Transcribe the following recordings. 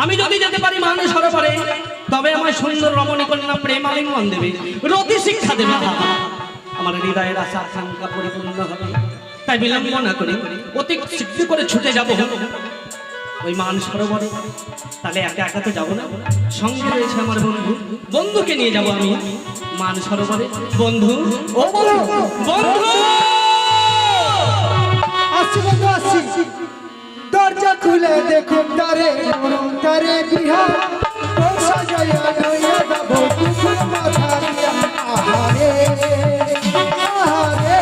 আমি যদি যেতে পারি মানুষ সরোবরে, তবে আমার সুন্দর রমণী কন্যা প্রেম আলিঙ্গন দেবে, রতি শিক্ষা দেবে, আমার হৃদয়ের আশা আকাঙ্ক্ষা পরিপূর্ণ হবে। তাই বিলম্ব না করে অতি শীঘ্র করে ছুটে যাব ওই মান সরোবরে। তাহলে একা একা তো যাবো না, সঙ্গে রয়েছে আমার বন্ধু, বন্ধুকে নিয়ে যাব আমি মান সরোবরে। বন্ধু, ও বন্ধু, বন্ধু আসছি বন্ধু আসছি, দরজা খুলে দেখুন তারে তারে বিহার ও সাজাইয়া নইয়া যাবো কুকুর মাথা দিয়া। আহারে আহারে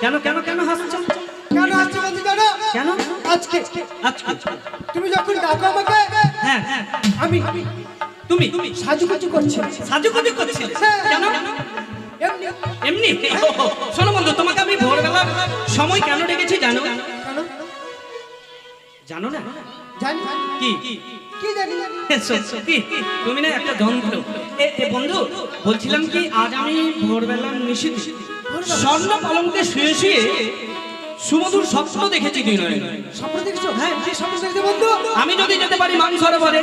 কেন কেন কেন হাসছো? কেন আসছি বন্ধু জানো? কেন? আজকে আচ্ছা, তুমি যখন ডাকো আমাকে, হ্যাঁ আমি তুমি সাজুগুজু করছি। সাজুগুজু করছিলে কেন? এমনি এমনি? শোনো বন্ধু, তোমাকে আমি ভোরবেলা সময় কেন ডেকেছি জানো? কেন জানো না? জানি কি কি জানি সত্যি তুমি না একটা যন্ত্র। এ বন্ধু, বলছিলাম কি, আজ আমি ভোরবেলা নিশিত স্বর্ণ পালঙ্কে শুয়ে শুয়ে সুমধুর স্বপ্ন দেখেছি। তুই নয় স্বপ্ন দেখছো? হ্যাঁ, কি স্বপ্ন দেখছো বন্ধু? আমি যদি যেতে পারি মান সরোবরে,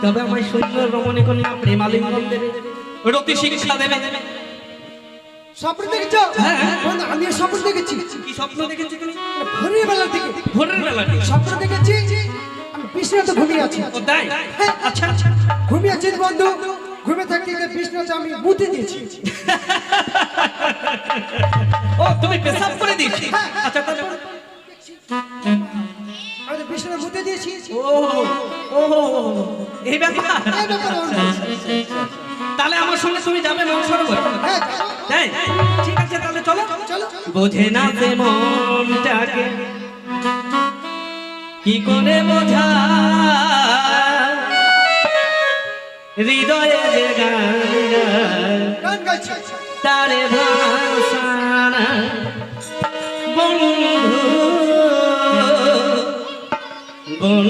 তবে আমার সুন্দর রমণী কন্যা প্রেম আলিঙ্গন দেবে, রতি শিক্ষা দেবে। স্বপ্ন দেখছো? হ্যাঁ বন্ধু, আমি স্বপ্ন দেখেছি। কি স্বপ্ন দেখেছি তুমি? ভোরের বেলা থেকে ভোরের বেলা স্বপ্ন দেখেছি আমি বিছানাতে ঘুমিয়ে আছি। ও তাই? আচ্ছা আচ্ছা, ঘুমিয়ে আছি বন্ধু, ঘুমে থাকতে বিছানাতে আমি মুতে দিয়েছি। ও তুমি পেশাব করে দিয়েছি? আচ্ছা তারপর? আমি বিছানা মুতে দিয়েছি। ও ও এই ব্যাপার। এই ব্যাপার বন্ধু। তাহলে আমার সঙ্গে তুমি যাবে মান সরোবর? হ্যাঁ, তাই? ঠিক আছে, তাহলে চলো চলো। বোঝে না সে মনটাকে কি করে বোঝা, হৃদয়ে যে গান গান গাইছি। তারে ভাসানা। বন্ধু বন্ধু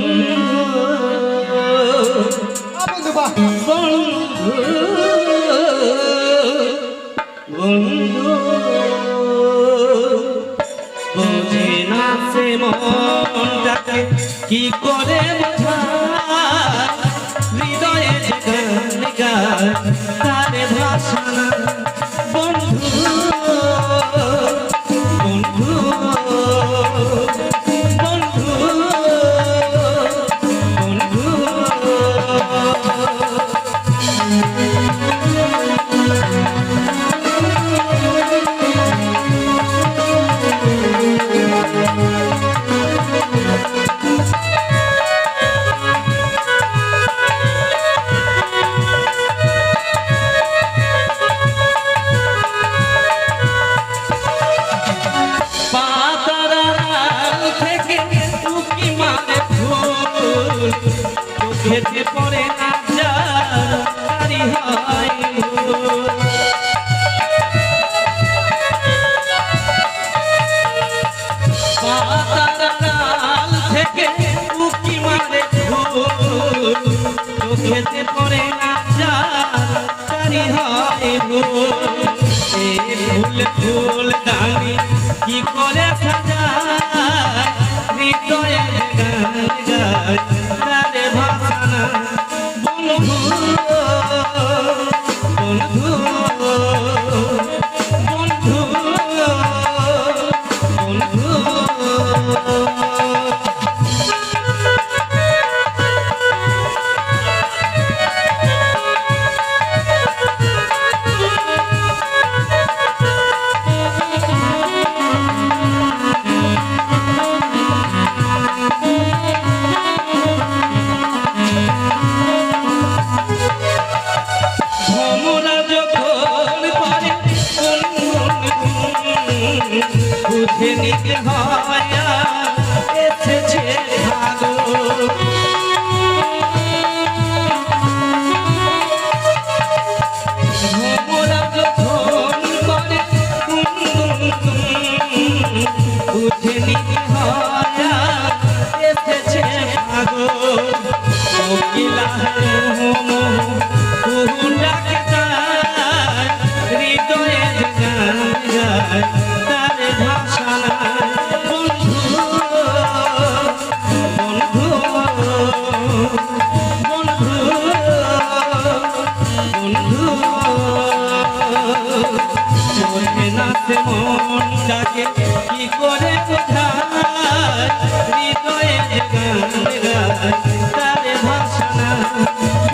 বন্ধু বাহ, বন্ধু বন্ধু বোঝে না সে মনটাকে কি করে বোঝা, হৃদয়ে গান গান তারে ভাসানা। বন্ধু বন্ধু বন্ধু বন্ধু চোখেতে পড়ে না জারি হয় পাতাল থেকে উকি মারে ফুল, চোখেতে পড়ে না জারি হয় ভুল। এই ফুল ফুল দানি কি করে সাজায়, হৃদয়ে গান গায় তারে ভাসানা। বন্ধু বন্ধু বন্ধু বন্ধু বুঝে নিতে হয় এসেছে ভালো। ভোমরা যখন করে উঠে নিতে হয় এসেছে ভাগো কোকিলা কুহু ডাকে তার হৃদয়ে গান গায় তার ভাষা নাই বন্ধু বন্ধু বন্ধু বন্ধু চোখে নাচে মন ডাকে কি করে বোঝায় হৃদয়ে গান গায় তার ভাষা নাই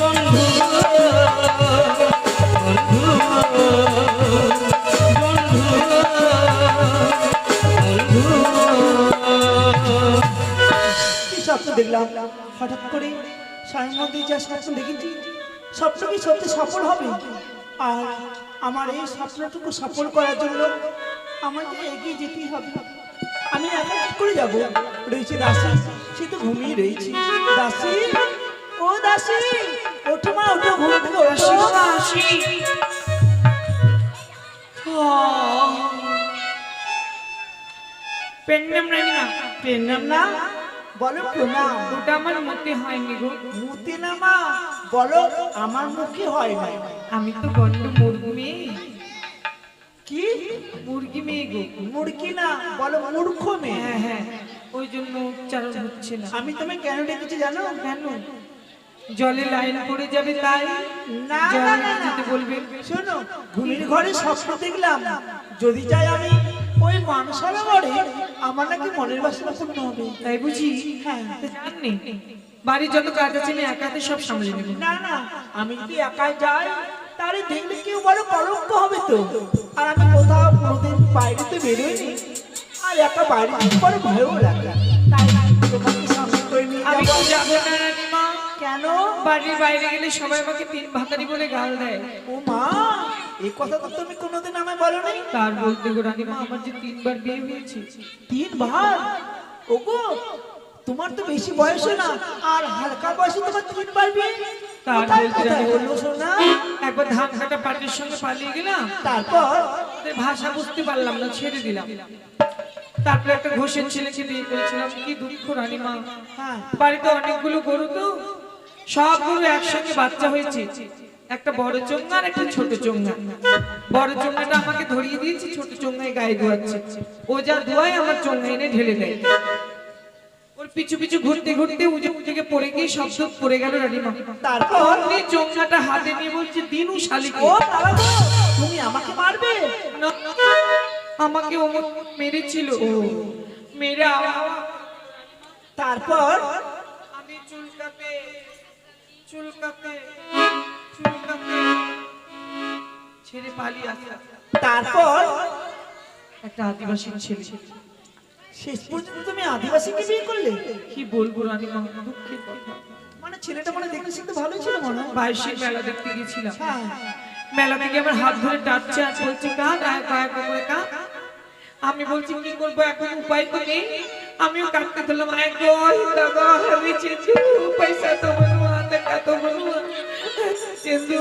বন্ধু বন্ধু বন্ধু বন্ধু কি স্বপ্ন দেখলাম হঠাৎ করে স্বামীর মধ্যে যা স্বপ্ন দেখেছি স্বপ্ন কি সত্যি সফল হবে আর আমার এই স্বপ্নটুকু সফল করার জন্য আমাকে এগিয়ে যেতেই হবে আমি একা কি করে যাব রয়েছে দাসী সে তো ঘুমিয়ে রয়েছে দাসী ও দাসী ওঠো মা ওঠো ঘুম থেকে ওঠো দাসী পেন্নাম রানীমা প্রণাম না বলো প্রণাম ওটা আমার মতে হয়নি গো মুতি না মা বলো আমার মুখে হয় না আমি তো গন্ড মুরগি মেয়ে কি মুরগি মেয়ে গো মুরগি না বলো মূর্খ মেয়ে হ্যাঁ হ্যাঁ ওই জন্য উচ্চারণ হচ্ছে না আমি তোমায় কেন ডেকেছি জানো কেন জলে লাইন পড়ে যাবে তাই না জলে না, না, যেতে না। বলবে শোনো ঘুমির ঘরে স্বপ্ন দেখলাম যদি চাই আমি ওই মানসালা ঘরে আমার নাকি মনের বাসনা পূর্ণ হবে তাই বুঝি হ্যাঁ। তো জাননি বাড়ির যত কাজ আছে আমি একাতে সব সামলে নেব না না আমি যদি একাই যাই তাহলে দেখলে কেউ বড় কলঙ্ক হবে তো আর আমি কোথাও কোনোদিন বাইরে তো বেরোইনি আর একা বাইরে যেতে বড় ভয়ও লাগে তাই তোমাকে সামনে করে নিয়ে আমি তো যাবো। যাবো না রানীমা কেন বাড়ির বাইরে গেলে সবাই আমাকে তিন ভাতারি বলে গাল দেয় ও মা এই কথা তো তুমি কোনোদিন আমায় বলোনি তার বলতে গো রানীমা আমার যে 3বার বিয়ে হয়েছে 3 বার ওগো তোমার তো বেশি বয়স না আর হালকা বয়সে তোমার 3 বার বিয়ে তার কোথায় বলতে কোথায় রানীমা, হলো সোনা একবার ধান কাটা পাটির সঙ্গে পালিয়ে গেলাম তারপর ওদের ভাষা বুঝতে পারলাম না ছেড়ে দিলাম তারপরে একটা ঘোষের ছেলেকে বিয়ে করেছিলাম কি দুঃখ রানীমা হ্যাঁ বাড়িতে অনেকগুলো গরু তো সব গরু একসঙ্গে বাচ্চা হয়েছে একটা বড় চোঙা আর একটা ছোট চোঙা বড় চোঙাটা আমাকে ধরিয়ে দিয়েছে ছোট চোঙায় গায়ে ধোয়াচ্ছে ও যা ধোয়ায় আমার চোঙা এনে ঢেলে দেয় ওর পিছু পিছু ঘুরতে ঘুরতে উজে থেকে পড়ে গিয়ে শব্দ পড়ে গেল রানীমা তারপর অমনি চোঙাটা হাতে নিয়ে বলছে দিনু শালিকে ও বাবা গো, তুমি আমাকে মারবে না, আমাকে ও মেরেছিল মেরে তারপর আমি চুলকাতে চুলকাতে ছেড়ে পালিয়ে আসা তারপর একটা আদিবাসী ছেলে শেষ পর্যন্ত তুমি আদিবাসীকে বিয়ে করলে কি বলবো রানীমা দুঃখের কথা মানে ছেলেটা মানে দেখতে শিখতে ভালোই ছিল মনে হয় বাইশের মেলা দেখতে গেছিলাম হ্যাঁ মেলা থেকে আমার হাত ধরে টানছে আর বলছে কাঁদ আয় পায় করে কাঁদ আমি বলছি কি করবো এখন উপায় তো নেই আমিও কাঁদতে ধরলাম আয় গো দাদা আমি চেঁচু পয়সা তো বলুয়া দেখা তো বলুয়া চেন্দু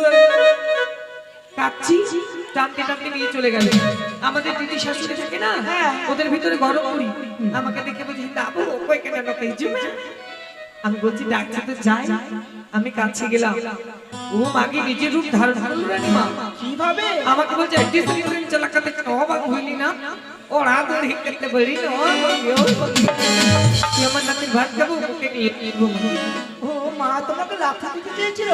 কাচ্ছি টানতে টানতে নিয়ে চলে গেল আমাদের দিদি শাশুড়ি থাকে না ওদের ভিতরে গরম করি আমাকে দেখে বলছি দাবো কই কেন নকাই জুমে আমি বলছি ডাক্তার তো যাই আমি কাছে গেলাম ও মাগে নিজের রূপ ধারণ করলো রানীমা কিভাবে আমাকে বলছে একটি সিলিন্ডার চালাকাতে কেন অবাক হইলি না ও রাত ধরে করতে বলি না তুই আমার নাতির ভাত খাবো ওকে নিয়ে ঘুমো ও মা তোমাকে লাথা দিতে চেয়েছিল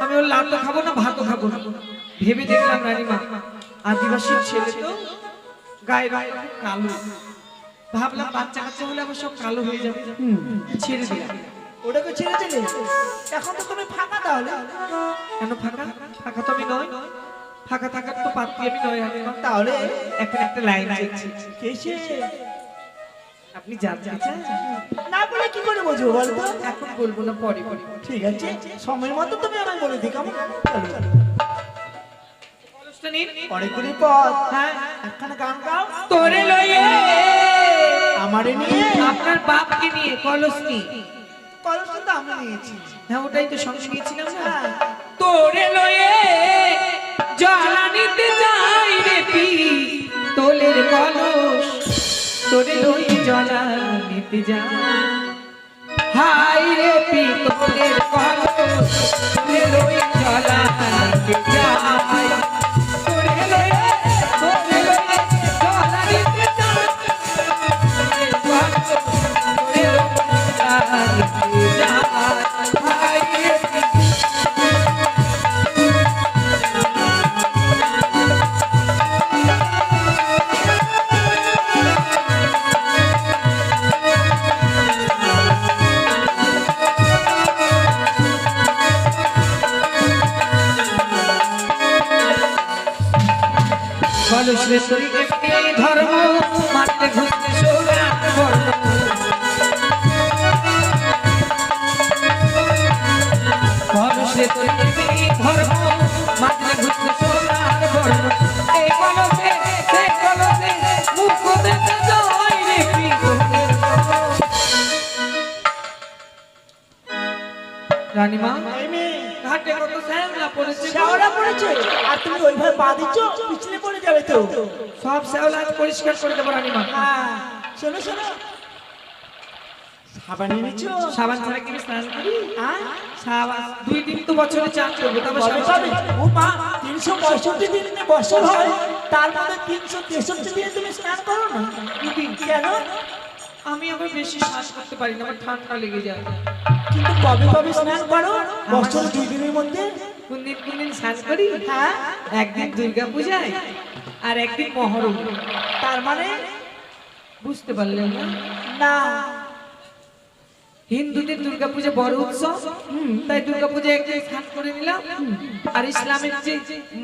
আমি ওর লাতো খাবো না ভাতও খাবো না ভেবে দেখলাম রানীমা আদিবাসীর ছেলে তো গায়ে গায়ে খুব কালো ভাবলাম বাচ্চা কাচ্চা হলে আবার সব কালো হয়ে যাবে ছেড়ে দিলাম ওটাকে ছেড়েছিলে এখন তো তুমি ফাঁকা তাহলে কেন ফাঁকা ফাঁকা তো আমি নয় ফাঁকা থাকার তো পাত্রী আমি নয় রানীমা তাহলে এখন একটা লাইন চাইছি কেসে আপনি জানতে চান না বলে কি করে বুঝবো বলো তো এখন বলবো না পরে পরে ঠিক আছে সময়ের মতো তুমি আমায় বলে দিই কেমন চলো কলসটা নিন। অনেকগুলি পথ হ্যাঁ একখানা গান গাও তোরে লয়ে আমারে নিয়ে আপনার বাপকে নিয়ে কলস নিয়ে কলসটা তো আমি নিয়েছি হ্যাঁ ওটাই তো সঙ্গে নিয়েছিলাম না হ্যাঁ। তোরে লয়ে জ্বালানিতে যাই রে পি তোলের কলস তোরে লই জলা নিতে যা হাই রে পিতলের কলস তোরে লই জলা নিতে যা তোরে লই জলা নিতে যা তোরে লই জলা নিতে যা হাই রে কলসে তরি একটি ধর্ম মারতে ঘুরতে সোনার বর্ণ কলসে তরি একটি ধর্ম মারতে ঘুরতে সোনার বর্ণ এই কলসে সেই কলসে মুখ দেখতে যাই রে পিতলের কলস রানীমা এই মেয়ে, ঘাটে কত শ্যাওলা পড়েছে শ্যাওলা পড়েছে আর তুমি ওইভাবে পা দিচ্ছ পিছলে পড়ে যাবে তো। সব শ্যাওলা আজ পরিষ্কার করে দেবো রানীমা হ্যাঁ শোনো শোনো, সাবান এনেছো? সাবান ছাড়া কি আমি স্নান করি হ্যাঁ সাবান 2 দিন তো বছরে চান করবো তবে কবে সাবান কবে? ও মা, 365 দিন বছর হয়, তার মধ্যে 363 দিনে তুমি স্নান করো না? কেন? আমি আবার বেশি শ্বাস করতে পারি না আমার ঠান্ডা লেগে যায় কিন্তু কবে কবে স্নান করো বছর 2 দিনের মধ্যে? কোন দিন স্নান করি হ্যাঁ, একদিন দুর্গা পূজায় আর একদিন মহরম তার মানে বুঝতে পারলেন না না। হিন্দুদের দুর্গা পূজা বড় উৎসব তাই দুর্গা পূজায় একদিন স্নান করে নিলাম আর ইসলামের যে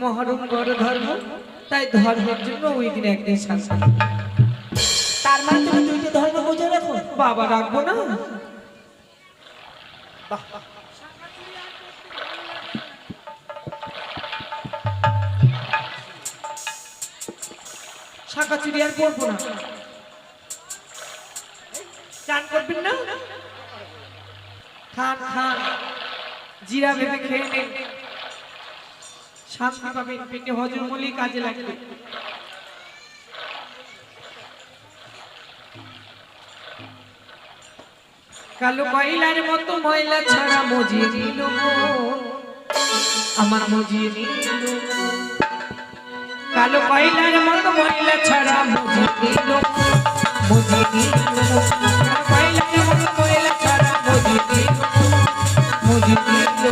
মহরম বড় ধর্ম তাই ধর্মের জন্য ওই দিন একদিন স্নান করি। তার মানে তুমি দুইটা ধর্ম বজায় রাখো? বাবা রাখবো না শাঁখা চুড়ি আর পরবো না চান করবেন না খান খান জিরা ভেবে খেয়ে নেন শান্তি পাবেন পেটে হজম হলেই কাজে লাগবে কালো কয়লার মতো ময়লা ছাড়া মজিয়ে নিল আমার মজিয়ে নিল কালো কয়লার মতো ময়লা ছাড়া মজিয়ে নিল মজিয়ে নিল কালো কয়লার মতো ময়লা ছাড়া মজিয়ে নিল মজিয়ে নিল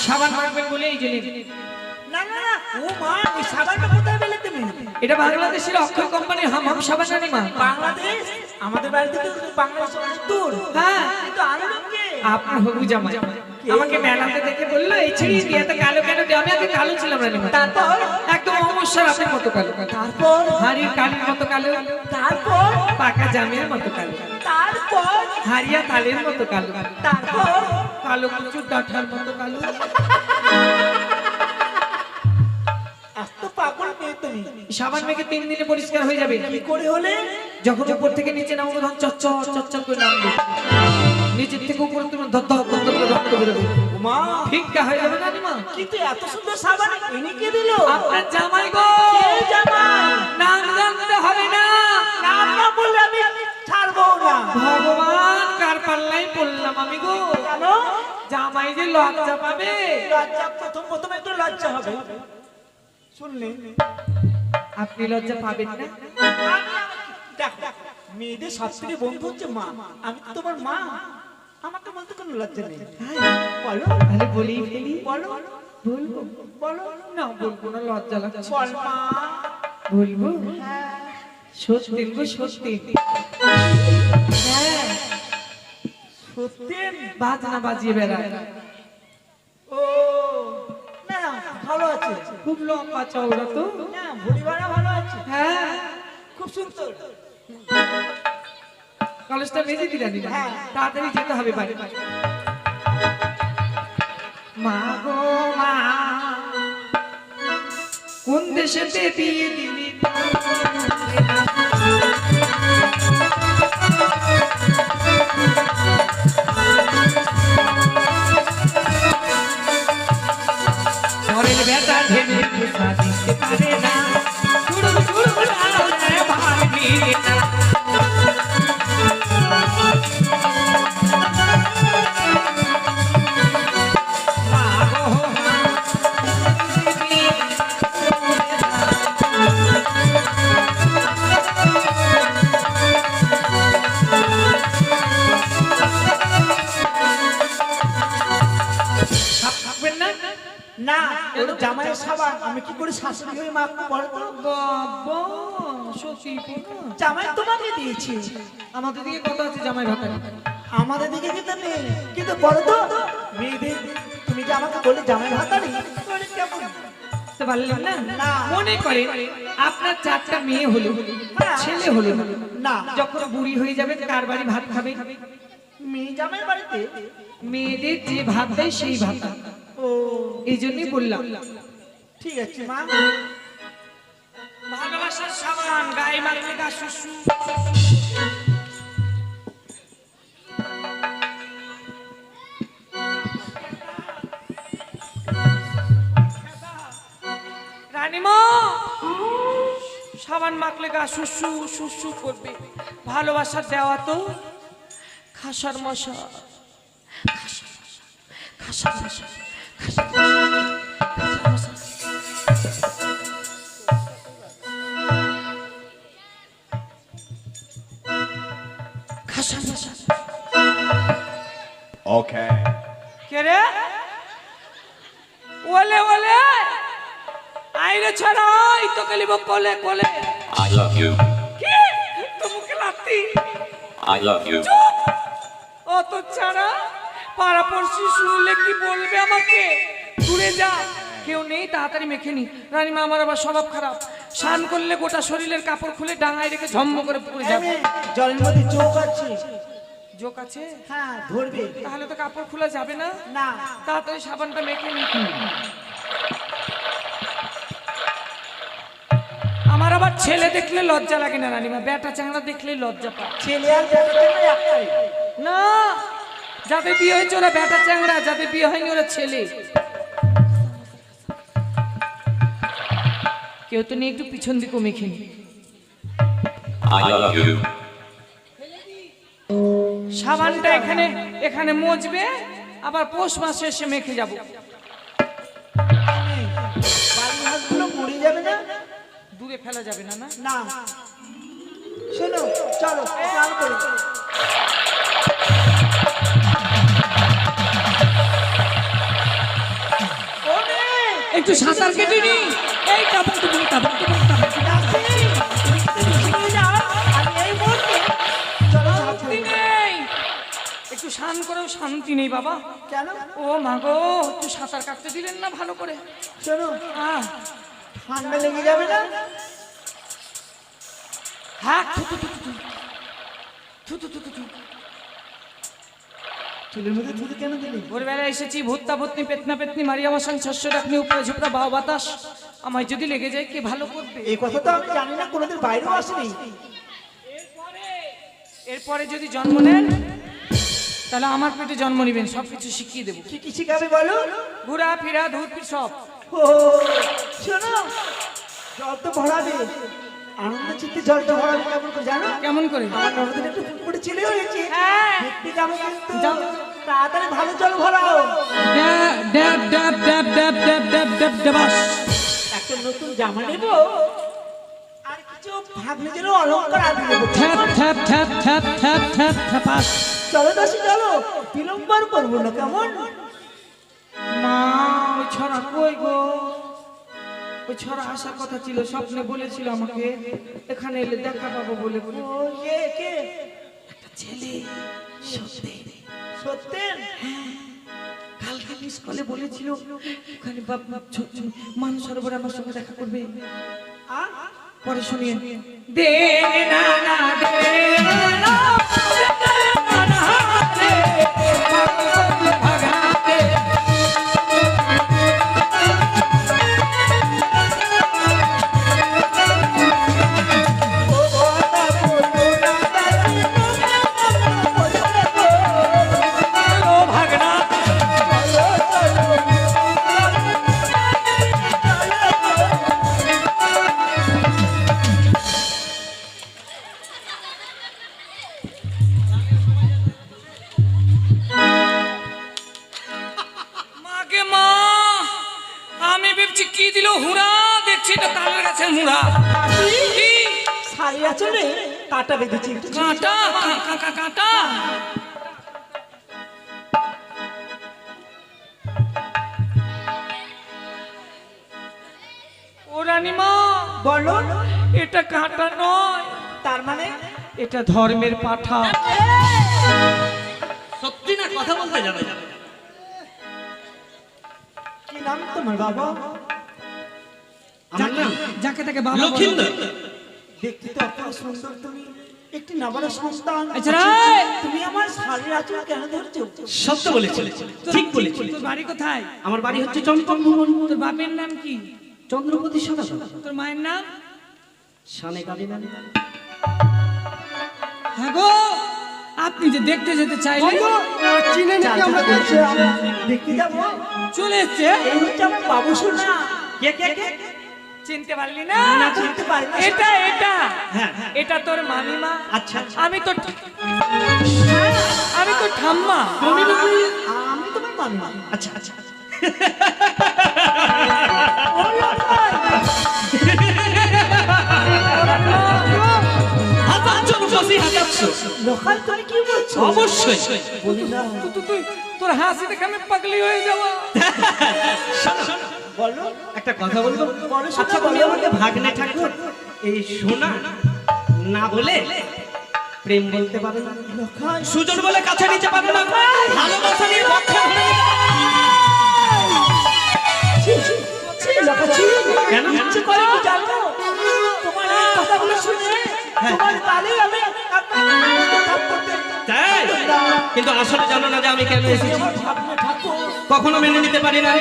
সাবান মাখবেন বলে এই জেনে না না না, ও মা, ওই সাবানটা কোথায় পেলে তুমি? এটা বাংলাদেশের অক্ষয় কোম্পানির হাম সাবান জানি মা বাংলাদেশ? আমাদের বাড়িতে তো বাংলাদেশ অনেক দূর। হ্যাঁ কিন্তু আনলাম কে? আপনার হবু জামাই আমাকে মেলাতে দেখে বললো এই ছিড়ি দিয়ে তো কালো কেন দিয়ে আমি আগে কালো ছিলাম না তারপর? একদম অমস্যার আপনার মতো কালো তারপর? হাড়ির কালির মতো কালো তারপর? পাকা জামের মতো কালো তারপর? হারিয়া তালের মতো কালো তারপর? কালো কুচুর ডাঁঠার মতো কালো এত পাগল মেয়ে তুমি। সাবান মেখে 3 দিনে পরিষ্কার হয়ে যাবে কি করে হলে? যখন উপর থেকে নিচে নামবো তখন চচ্চর চচ্চর করে নামবে নিচের থেকে উপরে তুমি ধর ধর ধর করে রক্ত বেরোবে মা, ফিক্কা হয়ে যাবে না মা কিন্তু এত সুন্দর সাবান এনে কে দিল? আপনার জামাই গো কে জামাই? নাম জানতে হবে না নাম না বললে আমি ছাড়বো না। ভগবান কার পাল্লাই পড়লাম আমি গো কেন? জামাই যে লজ্জা পাবে লজ্জা, প্রথম একটু লজ্জা হবে শুনলে। আপনি লজ্জা পাবেন না দেখো, মেয়েদের সব থেকে বন্ধু হচ্ছে মা। আমি তো তোমার মা, আমাকে বলতে কোনো লজ্জা নেই। বলো, তাহলে বলেই ফেলি বলো, বলবো বলো। না বলবো না লজ্জা লাগছে বল মা। বলবো হ্যাঁ, সত্যি গো সত্যি হ্যাঁ, সত্যি? বাজনা বাজিয়ে বেড়ায় ও না, ভালো আছে। খুব লম্বা চওড়া তো না, ভুড়ি বাড়া ভালো আছে। হ্যাঁ খুব সুন্দর। কলেজটা মেজে দিলা দিলা হ্যাঁ। তাড়াতাড়ি যেতে হবে বাড়ি মা গো মা কোন দেশেতে দিয়ে দিলি না ওর জামাইয়ের সাবান আমি কি করে শাশুড়ি হয়ে মাখবো বলো তো? বাবা সত্যি জামাই তোমাকে দিয়েছি, আমাদের দিকে কত আছে জামাই ভাতা? আমাদের দিকে কিন্তু নেই। কিন্তু বলো তো মেয়েদের, তুমি যে আমাকে বলে জামাই ভাতারি কেমন? তো পারলেন না? না। মনে করেন আপনার 4টা মেয়ে হলো, ছেলে হলো না, না যখন বুড়ি হয়ে যাবে কার বাড়ি ভাত খাবে? মেয়ে জামাইয়ের বাড়িতে। মেয়েদের যে ভাত দেয় সেই ভাত। ও এই জন্যই বললাম ঠিক আছে মা। ভালোবাসার সাবান গায়ে মাখলে গা শুশু। রানীমা সাবান মাখলে গা শুশু শুশু করবে। ভালোবাসার দেওয়া তো খাসার মশা, খাসার মশা, খাসার মশা, খাসার মশা। খাসার মশা। Okay. কে রে? ওলে ওলে আইরে ছড়া এই তো গলিব কোলে কোলে। I love you. কি তুমি লাতি? I love you. ও তো ছাড়া পাড়াপড়শি শুনলে কি বলবে আমাকে? দূরে যা, কেউ নেই, তাড়াতাড়ি মেখে নি। রানীমা আমার আবার স্বভাব খারাপ, স্নান করলে গোটা শরীরের কাপড় খুলে ডাঙায় রেখে ঝম্ম করে পড়ে যাবে। জলের মধ্যে চোখ আছে। জোক আছে? হ্যাঁ ধরবে। তাহলে তো কাপড় খোলা যাবে না। না তাড়াতাড়ি সাবানটা মেখে নি। আমার আবার ছেলে দেখলে লজ্জা লাগে না রানীমা, বেটা চ্যাংড়া দেখলে লজ্জা পায়। ছেলে আর বেটা ছেলে একটাই। না, যাদের বিয়ে হয়েছে ওরা বেটা চ্যাংড়া, যাদের বিয়ে হয়নি ওরা ছেলে। কেউ তো নেই, একটু পিছন দিকেও মেখে নি। I love you. সাবানটা এখানে এখানে মজবে, আবার পৌষ মাসে এসে মেখে যাব। বাড়ির হাঁসগুলো মরে যাবে না? দূরে ফেলা যাবে না না? না শোনো চলো স্নান করি। একটু সাঁতার কেটে নি। এই Tabuk Tabuk Tabuk Tabuk Tabuk. শান্তি নেই, একটু স্নান করেও শান্তি নেই বাবা। কেন? ও মা গো, একটু সাঁতার কাটতে দিলেন না ভালো করে? শোনো হ্যাঁ ঠান্ডা লেগে যাবে না? হ্যাঁ থু থু থু থু থু থু থু থু থু। চুলের মধ্যে থুতু কেন দিলি? ভোরবেলা এসেছি, ভূতটা ভূতনি পেতনা পেতনি মারিয়া মশান শস্য ডাকনি উপরে ঝুপড়া বাও বাতাস। আমায় যদি লেগে যায় কে ভালো করবে? এই কথা তো আমি জানি না, কোনোদিন বাইরেও আসেনি। এরপরে যদি জন্ম নেন তাহলে আমার পেটে জন্ম নেবেন, সবকিছু শিখিয়ে দেবো। কি কি শিখাবে বলো? ঘোরা ফেরা ধূপ সব। ও শোনো, জল তো ভরাবে, আনন্দ চিত্তে জলটা ভরাবে কেমন করে জানো? কেমন করে? আমার ননদের একটু ফুটফুটে ছেলে হয়েছে। হ্যাঁ। দেখতে যাবে কিন্তু যাও। তাড়াতাড়ি ভালো জল ভরাও। ড্যাব ড্যাব ড্যাব ড্যাব ড্যাব ড্যাব ড্যাব ড্যাবাস। একটা নতুন জামা নেবো, আর কিছু ভাগ্নেদেরও অলংকার আদি নেবো। থ্যাপ থ্যাপ থ্যাপ থ্যাপ থ্যাপ থ্যাপ থ্যাপাস। চলো দাসি চলো, বিলম্বর করবো না কেমন? মা ওই ছড়া কই গো? ওই ছড়া আসার কথা ছিল, স্বপ্নে বলেছিল আমাকে এখানে এলে দেখা পাবো বলে। ও কে কে? একটা ছেলে সত্যি সত্যেন? কালকে মিস কলে বলেছিল ওখানে মানুষ সরোবর আমার সঙ্গে দেখা করবে। পরে শুনিয়ে দে না না দে না না দে ভাগাতে। মাকে মা, আমি ভাবছি কি দিল হুড়া, দেখছি তো তালের গাছের মুড়া। কি শাড়ি আঁচলে কাটা বেঁধেছি, একটু কাঁটা কাঁটা কাঁটা। বলো এটা কাঁটা নয়, তার মানে এটা ধর্মের পাঠা। সত্যি না কথা বলতে জানো? কি নাম তোমার বাবা? আমার নাম যাকে তাকে বাবা বলো। লক্ষিন্দর। দেখতে তো অপূর্ব সুন্দর তুমি, একটি নাবালক সন্তান। আচ্ছা রে। তুমি আমার শাড়ির আঁচল কেন ধরছো? সত্য বলেছি, ঠিক বলেছি। তোর বাড়ি কোথায়? আমার বাড়ি হচ্ছে চম্পক ভুবন। তোর বাপের নাম কি? চন্দ্রপতি সদাগর। তোর মায়ের নাম? শানে কাবিনা। হ্যাঁ গো, আপনি যে দেখতে যেতে চাইলেন, চিনে নাকি আমরা বলছে আমরা দেখতে যাবো। চলে এসছে। এই হচ্ছে আমার বাবু সোনা। কে কে কে? চিনতে পারলি না? না চিনতে পারি না। এটা এটা হ্যাঁ, এটা তোর মামিমা। আচ্ছা আচ্ছা। আমি তো ঠাম্মা। তুমি তুমি আমি তোমার মামা। আচ্ছা আচ্ছা আচ্ছা। হাতাচ্ছ রূপসী, হাতাচ্ছ। লোকাল তুমি কি বলছো? অবশ্যই। বলি না। তোর হাসি দেখে আমি পাগলি হয়ে যাওয়া। বলো একটা কথা বলবো? বলো সোনা, আচ্ছা তুমি বলো। আমাকে ভাগ্নে ঠাকুর এই সোনা না বলে প্রেম বলতে পারো না? লোকাল সুজন বলে কাছে নিতে পারো না? ভালোবাসা নিয়ে বক্ষে ধরে নিতে লোকাল কেন? ইচ্ছে করে কি জানো? তোমার এই কথাগুলো শুনে তোমার তালে আমি তাই? কিন্তু আসলে জানো না যে আমি কেন এসেছি? আমার ভাবনা ঠাকুর কখনো মেনে নিতে পারি না,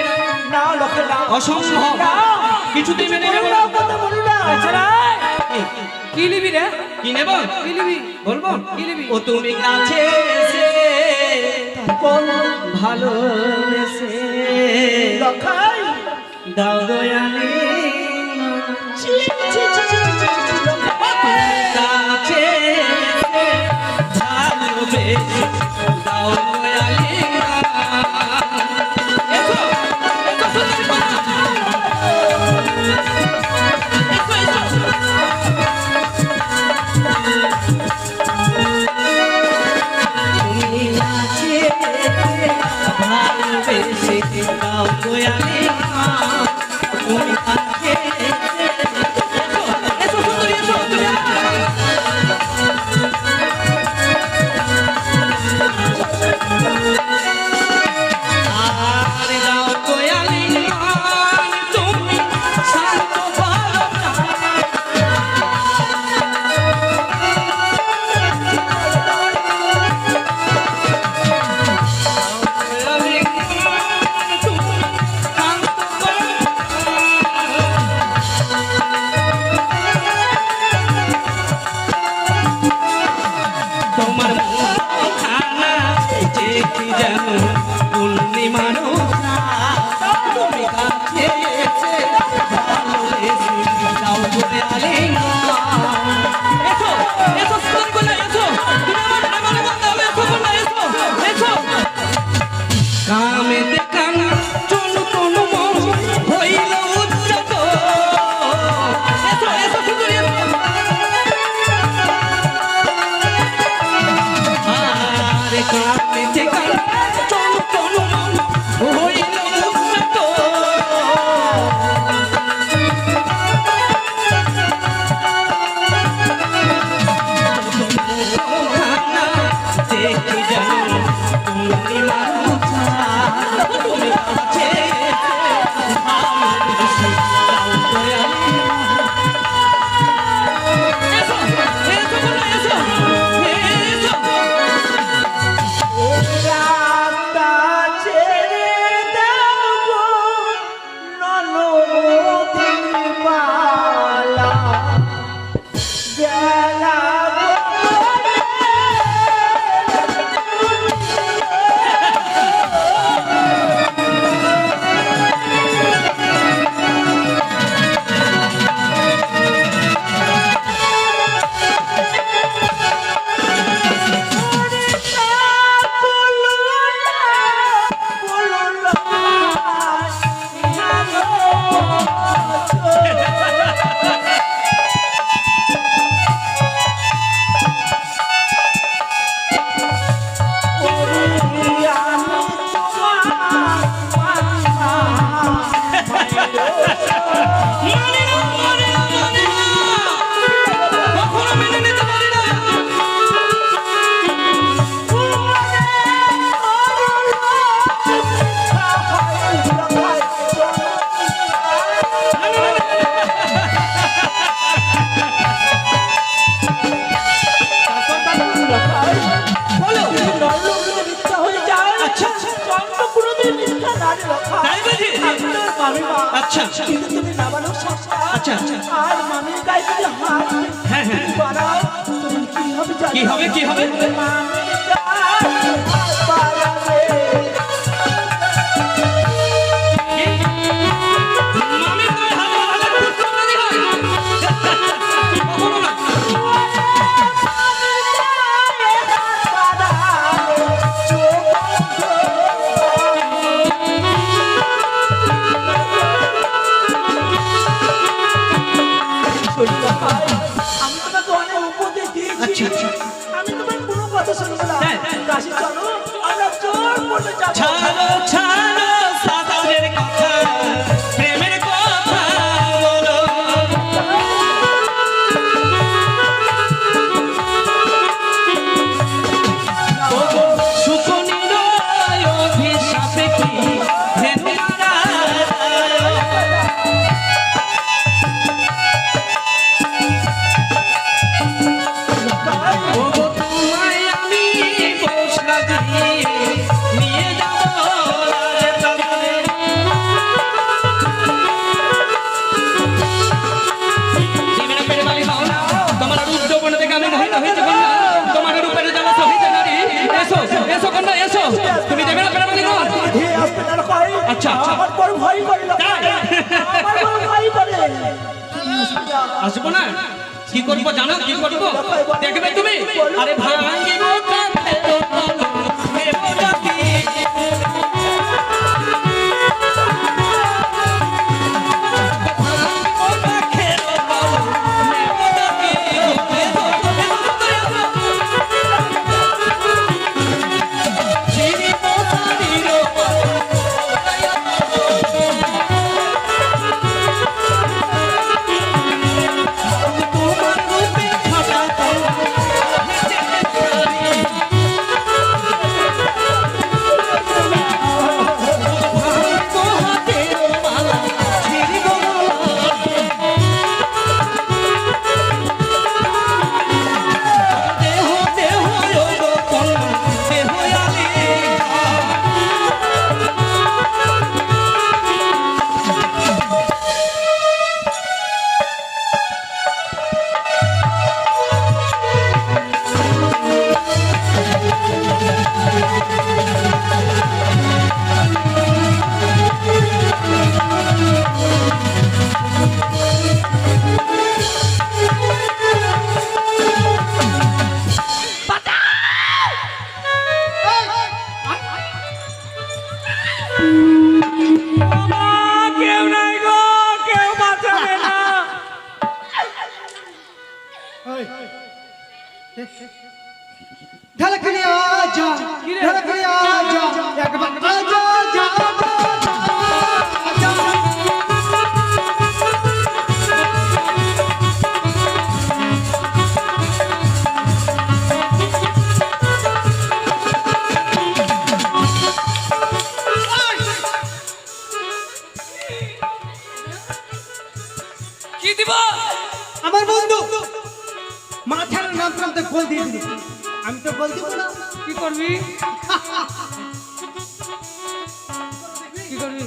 না লোকাল না অসম্ভব, কিছুতেই মেনে নেব না। কথা বলি না। কি লিবি রে? কি নেব? কি লিবি? বলবো? কি নিবি? ও তুমি কাছে এসে ভালোবেসে লোকাল দাও দয়ালি ছি ছি ছি ছি ছি ছি লোকাল কাছে এসে ভালোবেসে দাও দয়ালি। এসো, এসো সুন্দরী কন্যা। এসো, এসো। তুমি কাছে এসে ভালোবেসে দাও দয়ালি। তুমি কাছে এসে এসো, এসো সুন্দরী, এসো তুমি। আর দাও দয়ালি তুমি শান্ত ভালো না। দয়ালি তুমি শান্ত ভালো তোমার মুখখানা দেখি যেন পূর্ণিমার তুমি কাছে এসে ভালোবেসে দাও দয়ালি। এসো, এসো সুন্দরী কন্যা, এসো। তুমি আমার প্রেমের বন্ধু, এসো কন্যা, এসো, এসো। কামেতে কানা চনু তনু মন হইল উচ্চত। এসো, এসো সুন্দরী, এসো। আরে কামেতে কানা চনু তনু মন হইল উচ্চত। মুখখানা দেখি যেন পূর্ণিমার মুখা। তুমি কাছে এসে ভালোবেসে দাও দয়ালি। এসো, এসো কন্যা, এসো, এসো। রাস্তা ছেড়ে দাও গো ননদের মালা বেলা গো প্রাণ রক্ষা। তাই বুঝি? আমি তোর মামিমা। আচ্ছা। কিন্তু তুমি নাবালক সন্তান। আচ্ছা, আচ্ছা। আর মামির গায়ে যদি হাত হ্যাঁ, হ্যাঁ। বাড়াও, তুমি কি হবে জানো? কি হবে, কি হবে? মামির গায়ে হাত বাড়াবে। মামির গায়ে হাত বাড়ালে পুত্রবতী হয়? কখনো না। আমি তোমাকে অনেক উপদেশ দিয়েছি। আচ্ছা, আচ্ছা। আমি তোমার কোনো কথা শুনবো না। হ্যাঁ, হ্যাঁ। কাশি চলো, আমরা জোর করে যাবো। ছাড়ো ছাড়ো সাধুদের কথা, প্রেমের কথা বলো। ওগো সুখ নিরয় অভিশাপে কি ধেনু মারা ওগো তোমায় আমি বসরা দিয়ে নিয়ে যাব রাজপ্রাসাদে। জীবনে পেরে বালি হও না, তোমার রূপ যৌবন দেখে আমি মোহিত হয়েছি কন্যা, তোমার রূপের জ্বালা সহিতে নারী। এসো এসো কন্যা এসো, তুমি দেবে না পেরে বালি হও। ধেয়ে আসবে না রে ভাই। আচ্ছা, আচ্ছা। আমার বড় ভয় করে না। তাই? আমার বড় ভয় করে। আসবো না, কি করবো জানো, কি করবো দেখবে তুমি? আরে ভাঙিব কাঠের পলক, নেব জাতি। ভাঙিব কাঠের পলক, নেব জাতি। চিরিব শাড়ির তোমার রূপে ছাটা धड़कने आजा, धड़कने आजा, एक बार आजा, आजा, आजा, आजा। কি দিব? আমার বন্ধু মাথার নাম প্রান্তে গোল দিয়ে দিল। আমি তো গোল দিব না। কি করবি? কি করবি?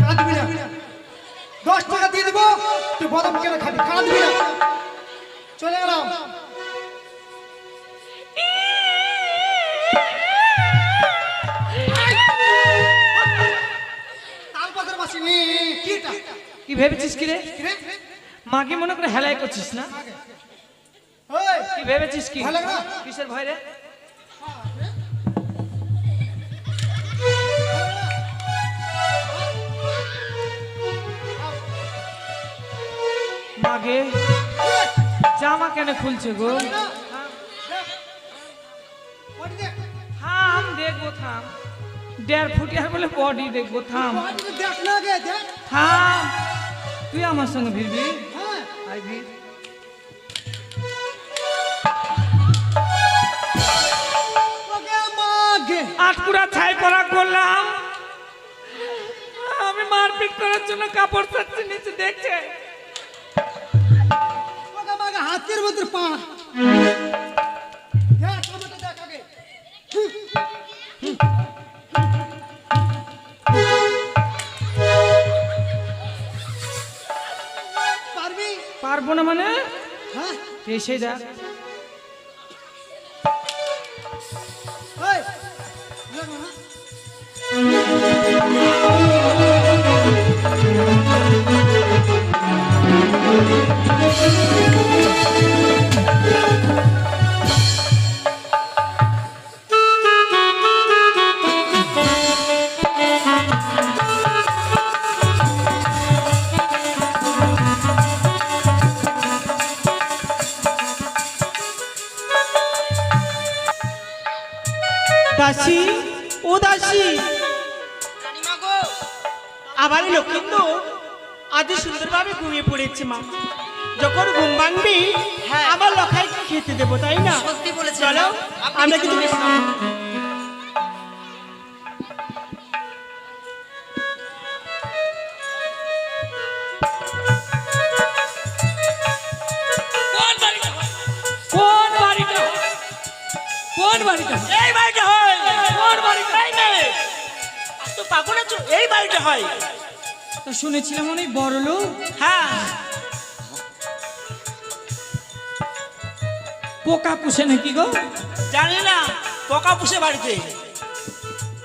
কাঁদবি না। 10 টাকা দিয়ে দেবো, তুই বাদাম কেন খাবি? কাঁদবি না। চলে গেলাম। তালপাতার বাসি নে, কি এটা? কি ভেবেছিস কি রে? কি রে? মাকে মনে করে হেলাই করছিস না? ওই, কি ভেবেছিস কি? ভয় লাগে না? কিসের ভয় রে? জামা কেন খুলছে গো? বডি দেখ, থাম দেখবো, থাম। 1.5 ফুটিয়ার বলে বডি দেখবো, থাম বডি দেখ না গে, দেখ। থাম। তুই আমার সঙ্গে ভিড়বি? হ্যাঁ, আই ভিড়। ওকে মাগে। আটকুড়া ছাই পরা করলাম, আমি মারপিট করার জন্য কাপড় ছাড়ছি নিচে, দেখছে? ওকে মাগে হাতের মধ্যে পা। দেখ, ছবিটা দেখ আগে। পারবি? পারবো না মানে? হ্যাঁ, এসে যা। ওই, দেখ না। দাসী, ও দাসী, আমার লক্ষ্মীন্দর আজ সুন্দরভাবে ঘুমিয়ে পড়েছে মা। যখন ঘুম ভাঙবি আমার লখাইকে খেতে দেবো, তাই না? চলো আমরা কিন্তু কোন বাড়িটা? কোন বাড়িটা? এই বাড়িটা হয়। কোন বাড়িটা? এই মেয়ে, তো পাগল আছো? এই বাড়িটা হয়। তো শুনেছিলাম অনেক বড় লোক। হ্যাঁ, পোকা পুষে নাকি গো? জানি না, পোকা পুষে বাড়িতে।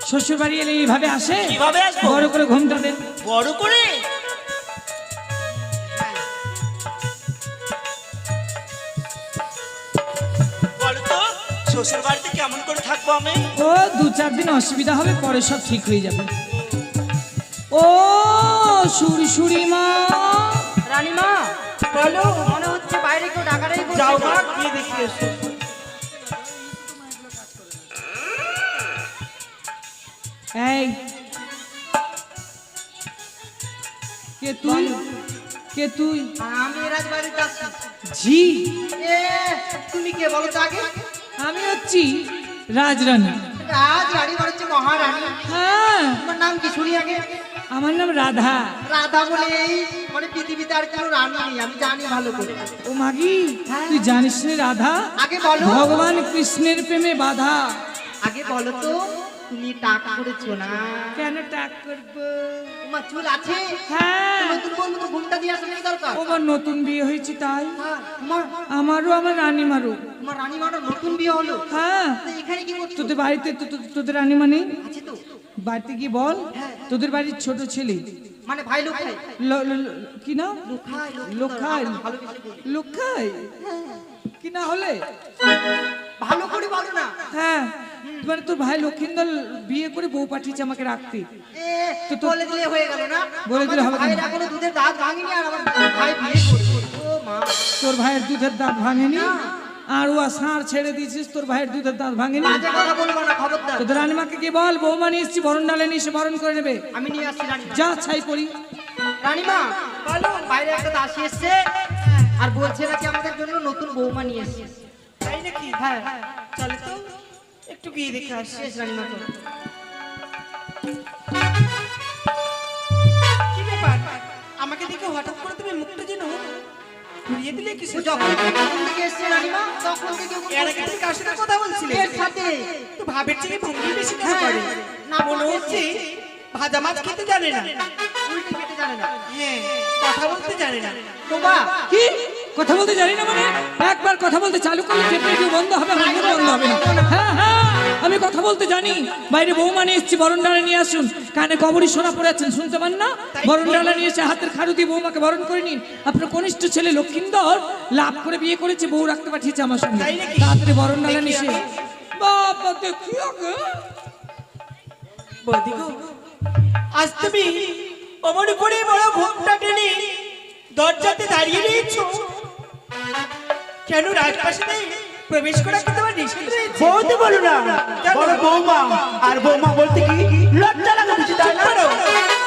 শ্বশুর বাড়ি এলে এইভাবে আসে? কিভাবে আসবো? বড় করে ঘুমটা দেন। বড় করে? বলো তো, শ্বশুর বাড়িতে কেমন করে থাকবো আমি? ও 2-4 দিন অসুবিধা হবে, পরে সব ঠিক হয়ে যাবে। ও সুরি মা, রানীমা বলো, মনে হচ্ছে বাইরে কেউ ডাকাডাকি করছে। যাও মা, গিয়ে দেখি এসো। এই কে তুই? কে তুই? আমি এ রাজবাড়িতে আসছি। জি, এ তুমি কে বলো তো আগে? আমি হচ্ছি রাজরানী। রাজরানী মানে হচ্ছে মহারানী। হ্যাঁ, তোমার নাম কি শুনি আগে? আমার নাম রাধা। রাধা বলে এই মানে পৃথিবীতে আর কেউ রানী নেই, আমি জানি ভালো করে। ও মাগি, তুই জানিস রে রাধা? আগে বলো, ভগবান কৃষ্ণের প্রেমে বাধা। আগে বলো তো তুমি টাক করেছো না? কেন টাক করবো? তোমার চুল আছে? হ্যাঁ, নতুন বন্ধু তো ঘুমটা দিয়ে আসলে দরকার। আমার নতুন বিয়ে হয়েছে তাই। হ্যাঁ, তোমার আমারও আমার রানীমারও। তোমার রানীমার নতুন বিয়ে হলো? হ্যাঁ, তো এখানে কি করছো? তোদের বাড়িতে তোদের রানীমা নেই? আছে তো, বাড়িতে গিয়ে বল তোদের বাড়ির ছোট ছেলে মানে ভাই লোক খায়। কি না লোখায়, লোখায়, ভালোবেসে বলি। লোখায় কি না হলে? ভালো করে বলো না। হ্যাঁ, মানে তোর ভাই লক্ষিন্দর বিয়ে করে বউ পাঠিয়েছে আমাকে রাখতে। তো বলে দিলে হয়ে গেল না? বলে দিলে হবে না। ভাইয়ের এখনো দুধের দাঁত ভাঙেনি আর আমার ভাই বিয়ে করবে। ও মা, তোর ভাইয়ের দুধের দাঁত ভাঙেনি আর ও ষাঁড় ছেড়ে দিয়েছিস, তোর ভাইয়ের দুধের দাঁত ভাঙেনি। বাজে কথা বলবো না, খবরদার। তোদের রানীমাকে গিয়ে বল বৌমা নিয়ে এসছি, বরণ ডালে নিয়ে এসে বরণ করে নেবে। আমি নিয়ে আসছি রানীমা। যা ছাই করি। রানীমা বলো, বাইরে একটা দাসী এসছে আর বলছে নাকি আমাদের জন্য নতুন বৌমা নিয়ে এসছে। তাই নাকি? হ্যাঁ, চলে তো, একটু গিয়ে দেখে আসি। শেষ রানীমা তো। কি ব্যাপার, আমাকে দেখে হঠাৎ করে তুমি মুখটা যেন ঘুরিয়ে দিলে কিছু? যখন থেকে কোন দিকে এসছে রানীমা, তখন থেকে ওকে এর আগে তুমি কার সাথে কথা বলছিলে? এর সাথে। তো ভাবের চেয়ে ভঙ্গি বেশি কেন হ্যাঁ, করে? না মনে হচ্ছে ভাজা মাছ খেতে জানে না। উল্টে খেতে জানে না। হ্যাঁ, কথা বলতে জানে না। তোবা কি কথা বলতে জানি না মানে? একবার কথা বলতে চালু করলে টেপ রেডিও বন্ধ হবে, আমার মনে বন্ধ হবে না। হ্যাঁ হ্যাঁ, আমি কথা বলতে জানি। বাইরে বৌমা নিয়ে এসছি, বরণ ডালা নিয়ে আসুন। কানে কবরী শোনা পড়ে আছেন, শুনতে পান না? বরণ ডালা নিয়ে এসে হাতের খাড়ু দিয়ে বৌমাকে বরণ করে নিন। আপনার কনিষ্ঠ ছেলে লক্ষিন্দর লাভ করে বিয়ে করেছে, বউ রাখতে পাঠিয়েছে আমার সঙ্গে। তাই নাকি? তাড়াতাড়ি বরণ ডালা নিয়ে এসে বাবা দেখি আগে। বৌদি গো, আজ তুমি অমর করে বড় ঘোমটা টেনে দরজাতে দাঁড়িয়ে রয়েছো, কেন রাজপ্রাসাদে প্রবেশ করা কি তোমার নিষেধ রয়েছে? বলতে বলো না, বলো বৌমা। আর বৌমা বলতে কি লজ্জা লাগা কিছু, তাই না?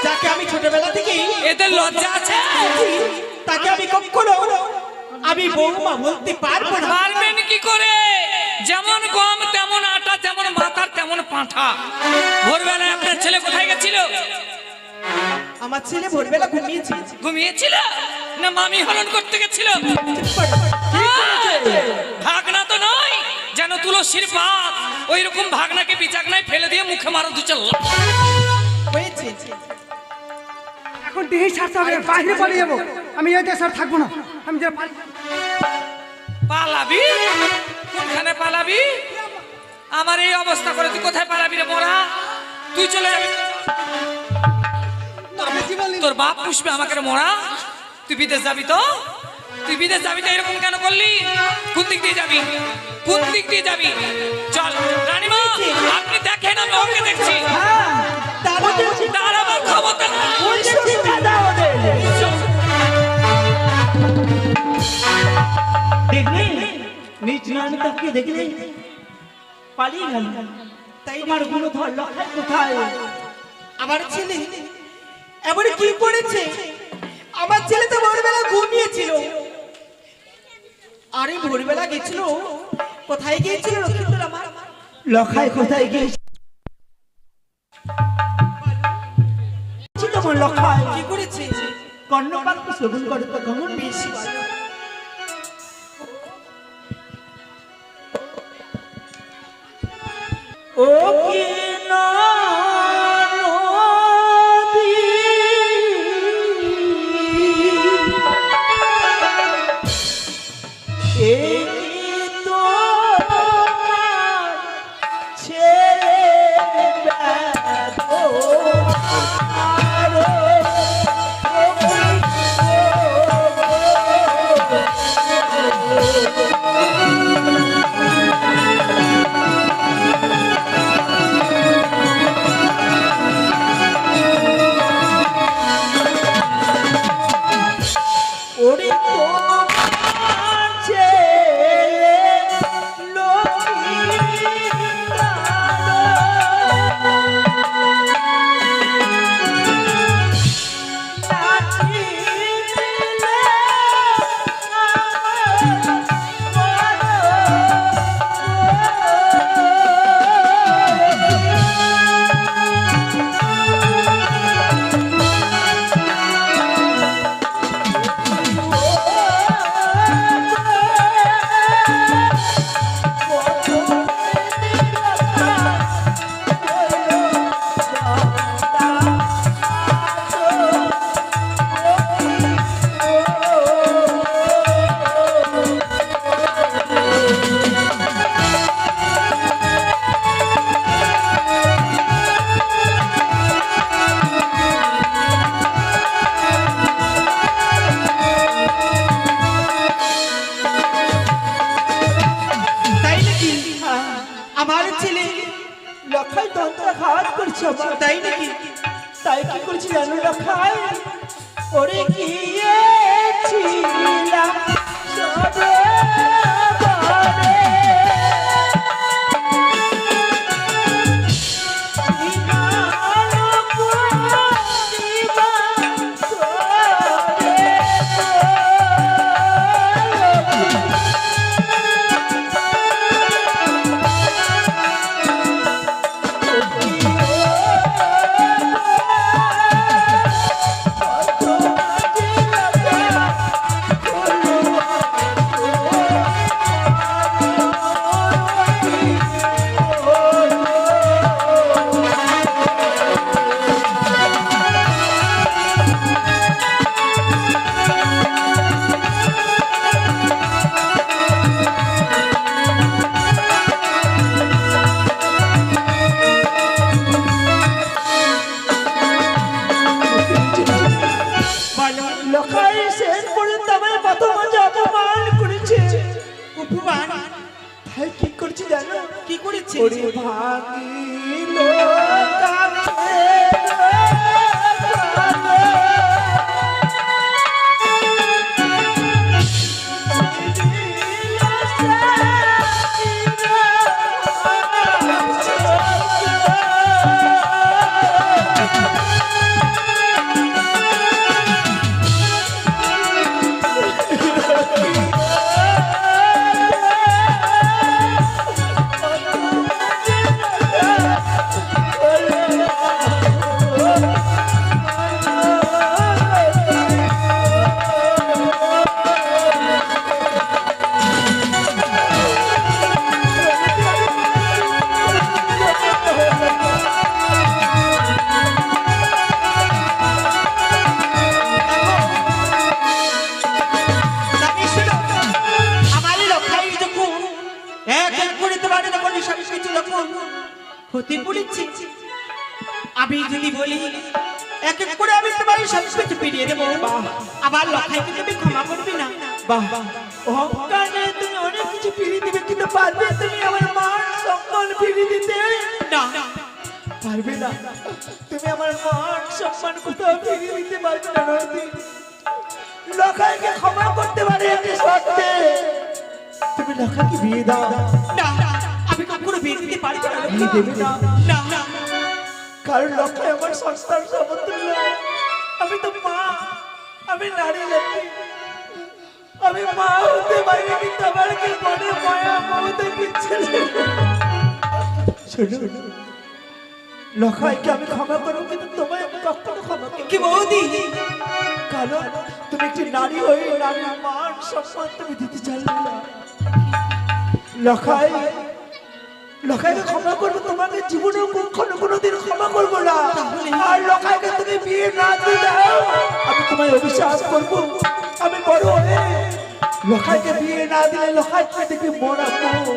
যাকে আমি ছোটবেলা থেকে এদের লজ্জা আছে? তাকে আমি কখনো আমি বৌমা বলতে পারবো না। পারবেন কি করে? যেমন গম তেমন আটা, যেমন মাথার তেমন পাঁঠা। ভোরবেলায় আপনার ছেলে কোথায় গেছিল? আমার ছেলে ভোরবেলা ঘুমিয়েছে। ঘুমিয়েছিল না মামি হরণ করতে গেছিল? ভাগনা তো নয়, যেন তুলসীর পাত। ওই রকম ভাগনাকে বিচাগনায় ফেলে দিয়ে মুখে মারো দু চাল। হয়েছে এখন দেহে ছাড়তে হবে, বাইরে পালিয়ে যাবো। আমি এই দেশে আর থাকবো না। আমি যে পালাবি? কোনখানে পালাবি? আমার এই অবস্থা করে তুই কোথায় পালাবি রে মোরা? তুই চলে যাবি। তোর বাপ পুষবে আমাকে রে মোরা। তুই বিদেশ যাবি তো? তুই বিদেশ যাবি তো এরকম কেন করলি? কোন দিক দিয়ে যাবি? কোন দিক দিয়ে যাবি? চল রানীমা, আপনি দেখেন, আমি ওকে দেখছি। তার আমার ক্ষমতা নাই। দেখলে নিজ নানি তাকে দেখলে পালিয়ে গেল। তাই আমার গুণধর লখাই কোথায়? আমার ছেলে এবারে কি করেছে? আমার ছেলে তো ভোরবেলা ঘুমিয়েছিল। আরে ভোরবেলা গেছিল, কোথায় গিয়েছিল লক্ষ্মীন্দর আমার? লখাই কোথায় গিয়েছে? তোমার লখাই কি করেছে? কর্ণপাত শ্রবণ করে তো কেমন বেশি। ও কি নদী এই তোমার ছেলে ওরে তোমার ছেলে আমার ছেলে লখাই তন্ত্রাঘাত করছে আমার। তাই নাকি? তাই কি করছি জানো লখাই? ওরে গিয়েছিলাম সরোবরে, স্নান করিবার করে লখাই শেষ পর্যন্ত আমার প্রথম অপমান করেছে। উপমান? তাই কি করছি জানো? কি করেছে? ওরে ভাঙিল কাছে দিল এক এক করে আমি তোমার সব কিছু ফিরিয়ে দেবো। আবার লখাইকে তুমি ক্ষমা করবে না। বাহ অহংকারে তুমি অনেক কিছু ফিরিয়ে দিবে, কিন্তু পারবে তুমি আমার মান সম্মান ফিরিয়ে দিতে? না পারবে না। তুমি আমার মান সম্মান কোথাও ফিরিয়ে দিতে পারবে না নদী। লখাইকে ক্ষমা করতে পারে একটি শর্তে, তুমি লখাইকে বিয়ে দাও। না আমি কখনো বিয়ে দিতে পারবো না। বিয়ে দেবে না? না কারণ লখাই আমার সন্তান সমতুল্য। আমি তো মা, আমি নারী লক্ষ্মী, আমি মা হতে পারি, কিন্তু আমার কি মনে মায়া মমতা কিচ্ছু নেই। শোনো, লখাইকে আমি ক্ষমা করবো, কিন্তু তোমায় আমি কখনো ক্ষমা করবো কি বৌদি, কারণ তুমি একটি নারী হয়ে নারীর মান সম্মান তুমি দিতে চাইলে না। লখাইকে ক্ষমা করবো, তোমাকে জীবনে কখনো কোনোদিন ক্ষমা করবো না। আর লখাইকে তুমি বিয়ে না দিয়ে দাও, আমি তোমায় অভিশাপ করবো। আমি বড় হয়ে লখাইকে বিয়ে না দিলে লখাই তুমি দেখবি মরাবো।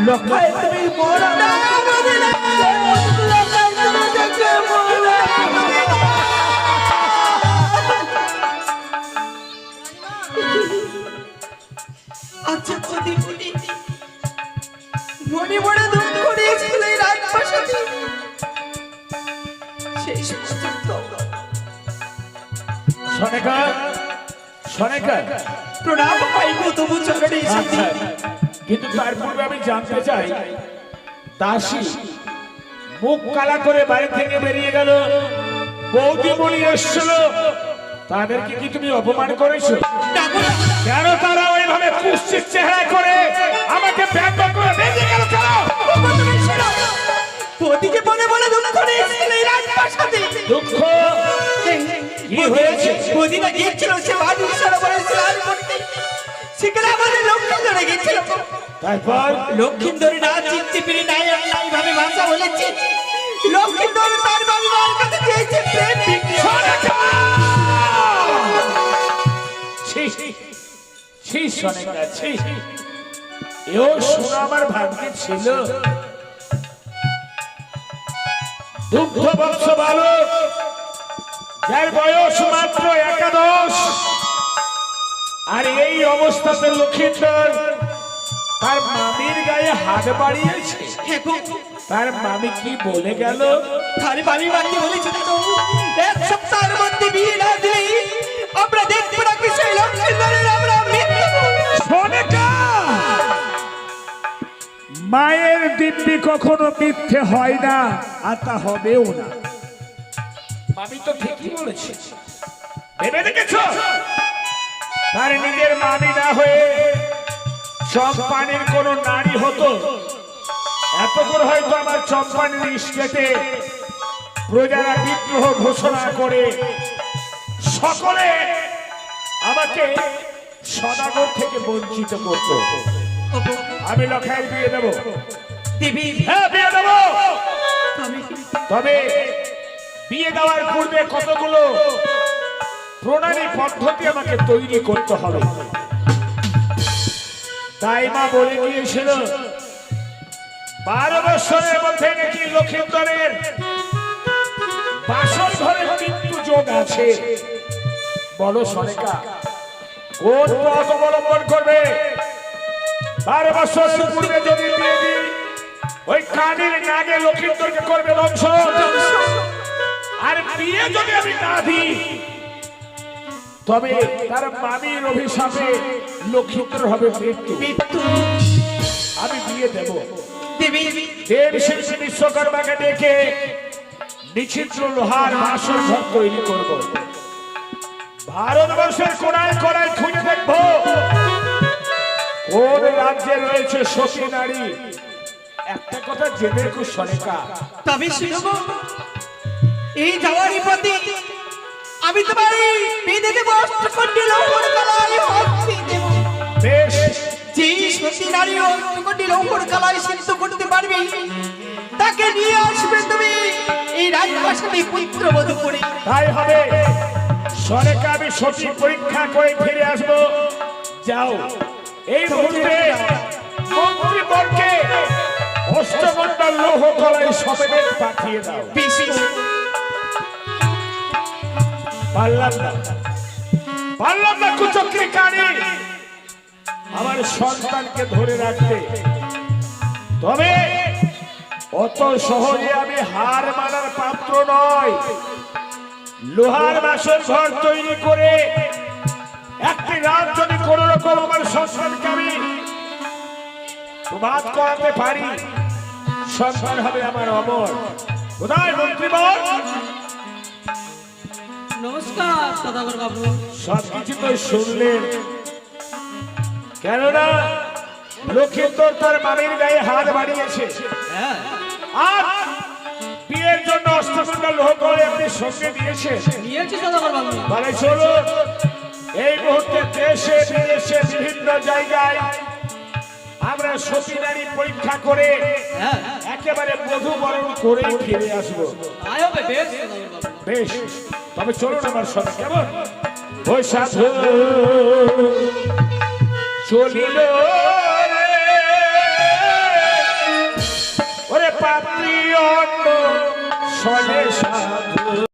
লখাই তুমি মরাবো, লখাই তুমি দেখবে মরাবো। আচ্ছা বৌদি বলি, মনে মনে দুঃখ করেছিল এই রাজপ্রাসাদে। সেই সমস্ত প্রণাম পাইব তবু চরণে এসেছি। কিন্তু তার পূর্বে আমি জানতে চাই, দাসী মুখ কালা করে বাড়ি থেকে বেরিয়ে গেল, বৌদি বলি এসছিল, তাদেরকে কি তুমি অপমান করেছো? কেন তারা ওইভাবে কুৎসিত চেহারা করে আমাকে ব্যাপার করে বেরিয়ে গেল কেন? বৌদিকে মনে মনে দুঃখ করেছিল এই রাজপ্রাসাদে। দুঃখ কি হয়েছে? বৌদিটা গিয়েছিল সে বাড়ির সরবরাহ স্নান করতে, সেখানে আমাদের লক্ষ্মী ধরে গেছিল। তারপর লক্ষ্মীন্দরী না চিনতে পেরে নাই ভাবে ভাষা বলেছে। লক্ষ্মীন্দরী তার বাবার কাছে চেয়েছে প্রেম ভিক্ষা। এও শোনা আমার ভাগ্যে ছিল। দুগ্ধ বংশ বালক, যার বয়স মাত্র 11, আর এই অবস্থাতে লক্ষ্মীন্দর তার মামির গায়ে হাত বাড়িয়েছে। তার মামি কি বলে গেল? তার বাড়ি বাড়ি বলেছে এক সপ্তাহের মধ্যে বিয়ে না দিলে আমরা দেখবো না কি সেই লক্ষ্মীন্দরের আমরা মৃত্যু। মায়ের দিব্যি কখনো মিথ্যে হয় না, আর তা হবেও না। মামি তো ঠিকই বলেছে। ভেবে দেখেছো, তার নিজের মামি না হয়ে চম্পানির কোন নারী হতো, এত করে হয়তো আমার চম্পানির স্টেটে প্রজারা বিদ্রোহ ঘোষণা করে সকলে আমাকে সদাগর থেকে বঞ্চিত করত। আমি লখাইয়ের বিয়ে দেবো, হ্যাঁ বিয়ে দেবো। তবে বিয়ে দেওয়ার পূর্বে কতগুলো প্রণালী পদ্ধতি আমাকে তৈরি করতে হবে। তাই মা বলে গিয়েছিল 12 বছরের মধ্যে নাকি লক্ষ্মীন্দরের বাসর ঘরে মৃত্যু যোগ আছে। বলো সনেকা, কোন পথ অবলম্বন করবে? 12 বছর পূর্বে যদি বিয়ে দিই, ওই কানের নাগে লক্ষ্মীন্দরকে করবে ধ্বংস। আর বিয়ে যদি আমি না দিই, তবে তার মামির অভিশাপে লক্ষ্মীন্দর হবে মৃত্যু। আমি বিয়ে দেব। দেব শিল্পী বিশ্বকর্মাকে ডেকে নিচিত্র লোহার বাসর ঘর তৈরি করব। ভারতবর্ষের কোনায় কোনায় খুঁজে দেখব কোন রাজ্যে রয়েছে সতী নারী। একটা কথা জেনে রেখো সনেকা, তবে শুনবো এই যাওয়ারই পথে আমি তোমার বেঁধে দেবো অষ্টকন্ডী লৌহর কালায় হাত দেব। বেশ, যে সতী নারী অষ্টকন্ডী লৌহর কালায় সিদ্ধ করতে পারবে, তাকে নিয়ে আসবে তুমি এই রাজপ্রাসাদে পুত্রবধূ করে। তাই হবে সনেকা। আমি সঠিক পরীক্ষা করে ফিরে আসবো। যাও, এই মুহূর্তে মন্ত্রীবরকে অষ্টকন্ডা লৌহ কলায় সমেত পাঠিয়ে দাও। পারলাম না কুচক্রি কানি আমার সন্তানকে ধরে রাখতে। তবে অত সহজে আমি হার মানার পাত্র নয়। লোহার বাসন ঘর তৈরি করে একটি রাত যদি কোন রকম আমার সন্তানকে আমি প্রবাদ করাতে পারি, সন্তান হবে আমার অমর। কোথায় মন্ত্রীবর? নমস্কার সদাগর বাবু। সবকিছু তো শুনলেন, কেননা লক্ষিন্দর তার মামির গায়ে হাত বাড়িয়েছে। হ্যাঁ, আর বিয়ের জন্য অষ্টমঙ্গল লোহ করে আপনি সঙ্গে দিয়েছে। নিয়েছি সদাগর বাবু। বলে চলো এই মুহূর্তে দেশে বিদেশে বিভিন্ন জায়গায় আমরা সতী নারী পরীক্ষা করে হ্যাঁ, একেবারে বধূ বরণ করে ফিরে আসবো। তাই হবে, বেশ সদাগর বাবু। বেশ, তবে চলুন আমার সাথে। কেমন? ওই সাধু চলিল রে, ওরে পাত্রী অন্য সনে সাধু